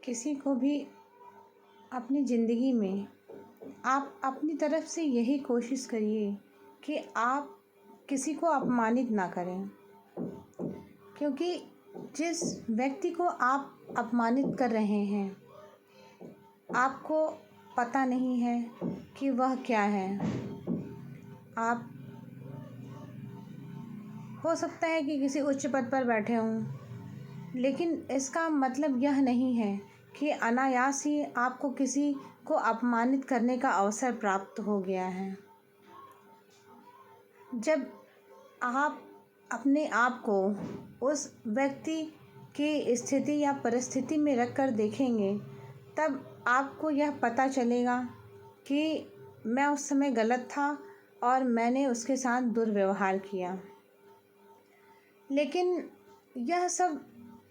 किसी को भी अपनी ज़िंदगी में आप अपनी तरफ से यही कोशिश करिए कि आप किसी को अपमानित ना करें, क्योंकि जिस व्यक्ति को आप अपमानित कर रहे हैं आपको पता नहीं है कि वह क्या है। आप हो सकता है कि किसी उच्च पद पर बैठे हों, लेकिन इसका मतलब यह नहीं है कि अनायास ही आपको किसी को अपमानित करने का अवसर प्राप्त हो गया है। जब आप अपने आप को उस व्यक्ति की स्थिति या परिस्थिति में रख कर देखेंगे, तब आपको यह पता चलेगा कि मैं उस समय गलत था और मैंने उसके साथ दुर्व्यवहार किया। लेकिन यह सब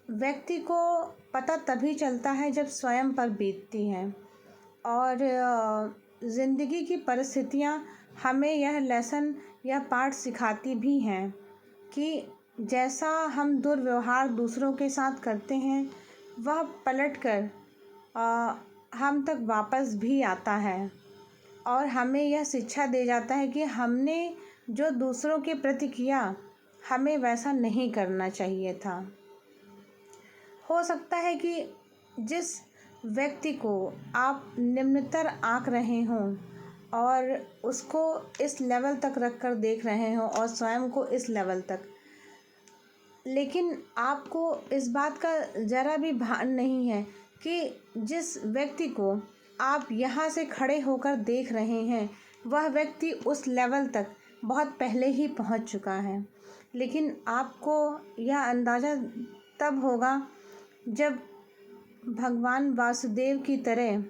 व्यक्ति को पता तभी चलता है जब स्वयं पर बीतती हैं, और ज़िंदगी की परिस्थितियाँ हमें यह लेसन या पाठ सिखाती भी हैं कि जैसा हम दुर्व्यवहार दूसरों के साथ करते हैं वह पलटकर हम तक वापस भी आता है, और हमें यह शिक्षा दे जाता है कि हमने जो दूसरों के प्रति किया हमें वैसा नहीं करना चाहिए था। हो सकता है कि जिस व्यक्ति को आप निम्नतर आंक रहे हों और उसको इस लेवल तक रख कर देख रहे हों और स्वयं को इस लेवल तक, लेकिन आपको इस बात का ज़रा भी भान नहीं है कि जिस व्यक्ति को आप यहाँ से खड़े होकर देख रहे हैं वह व्यक्ति उस लेवल तक बहुत पहले ही पहुँच चुका है। लेकिन आपको यह अंदाज़ा तब होगा जब भगवान वासुदेव की तरह,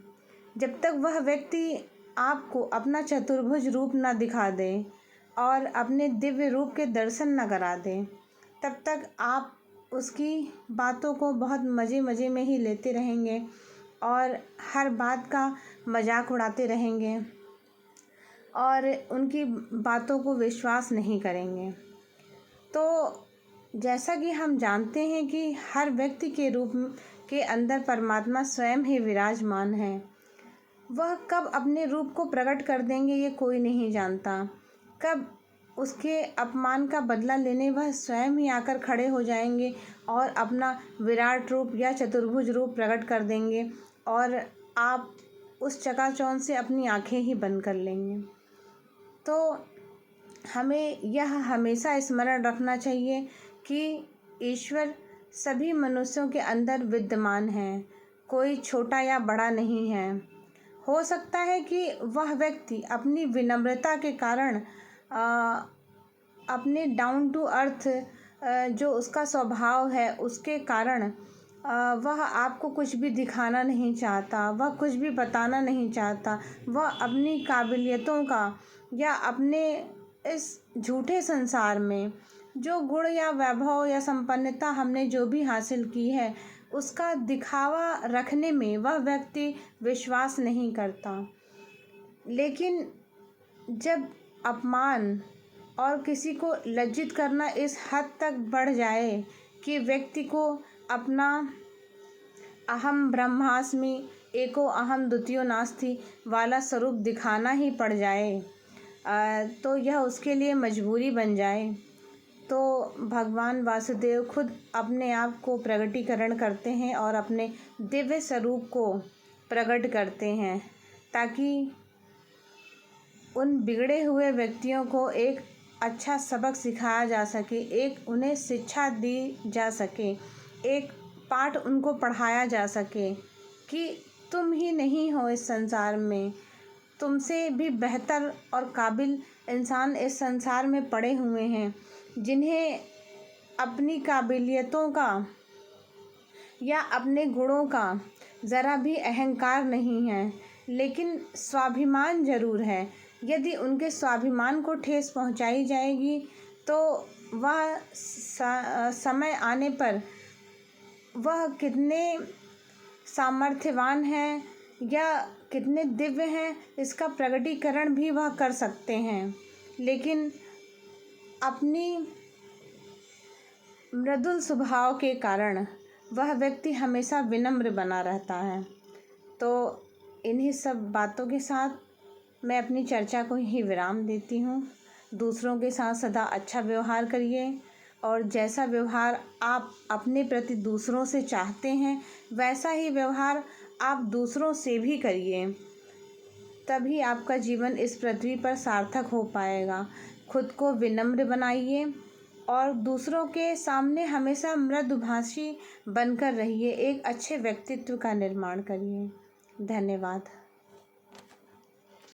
जब तक वह व्यक्ति आपको अपना चतुर्भुज रूप न दिखा दे और अपने दिव्य रूप के दर्शन न करा दे, तब तक आप उसकी बातों को बहुत मज़े मज़े में ही लेते रहेंगे और हर बात का मजाक उड़ाते रहेंगे और उनकी बातों को विश्वास नहीं करेंगे। तो जैसा कि हम जानते हैं कि हर व्यक्ति के रूप के अंदर परमात्मा स्वयं ही विराजमान है। वह कब अपने रूप को प्रकट कर देंगे ये कोई नहीं जानता। कब उसके अपमान का बदला लेने वह स्वयं ही आकर खड़े हो जाएंगे और अपना विराट रूप या चतुर्भुज रूप प्रकट कर देंगे और आप उस चकाचौंध से अपनी आंखें ही बंद कर लेंगे। तो हमें यह हमेशा स्मरण रखना चाहिए कि ईश्वर सभी मनुष्यों के अंदर विद्यमान है, कोई छोटा या बड़ा नहीं है। हो सकता है कि वह व्यक्ति अपनी विनम्रता के कारण अपने डाउन टू अर्थ जो उसका स्वभाव है उसके कारण वह आपको कुछ भी दिखाना नहीं चाहता, वह कुछ भी बताना नहीं चाहता। वह अपनी काबिलियतों का या अपने इस झूठे संसार में जो गुण या वैभव या संपन्नता हमने जो भी हासिल की है उसका दिखावा रखने में वह व्यक्ति विश्वास नहीं करता। लेकिन जब अपमान और किसी को लज्जित करना इस हद तक बढ़ जाए कि व्यक्ति को अपना अहम ब्रह्मास्मि एको अहम द्वितीयो नास्ति वाला स्वरूप दिखाना ही पड़ जाए, तो यह उसके लिए मजबूरी बन जाए, तो भगवान वासुदेव खुद अपने आप को प्रगटीकरण करते हैं और अपने दिव्य स्वरूप को प्रकट करते हैं ताकि उन बिगड़े हुए व्यक्तियों को एक अच्छा सबक सिखाया जा सके, एक उन्हें शिक्षा दी जा सके, एक पाठ उनको पढ़ाया जा सके कि तुम ही नहीं हो इस संसार में, तुमसे भी बेहतर और काबिल इंसान इस संसार में पड़े हुए हैं जिन्हें अपनी काबिलियतों का या अपने गुणों का ज़रा भी अहंकार नहीं है, लेकिन स्वाभिमान ज़रूर है। यदि उनके स्वाभिमान को ठेस पहुंचाई जाएगी तो वह समय आने पर वह कितने सामर्थ्यवान हैं या कितने दिव्य हैं इसका प्रकटीकरण भी वह कर सकते हैं। लेकिन अपनी मृदुल स्वभाव के कारण वह व्यक्ति हमेशा विनम्र बना रहता है। तो इन्हीं सब बातों के साथ मैं अपनी चर्चा को ही विराम देती हूँ। दूसरों के साथ सदा अच्छा व्यवहार करिए और जैसा व्यवहार आप अपने प्रति दूसरों से चाहते हैं वैसा ही व्यवहार आप दूसरों से भी करिए। तभी आपका जीवन इस पृथ्वी पर सार्थक हो पाएगा। खुद को विनम्र बनाइए और दूसरों के सामने हमेशा मृदुभाषी बनकर रहिए। एक अच्छे व्यक्तित्व का निर्माण करिए। धन्यवाद।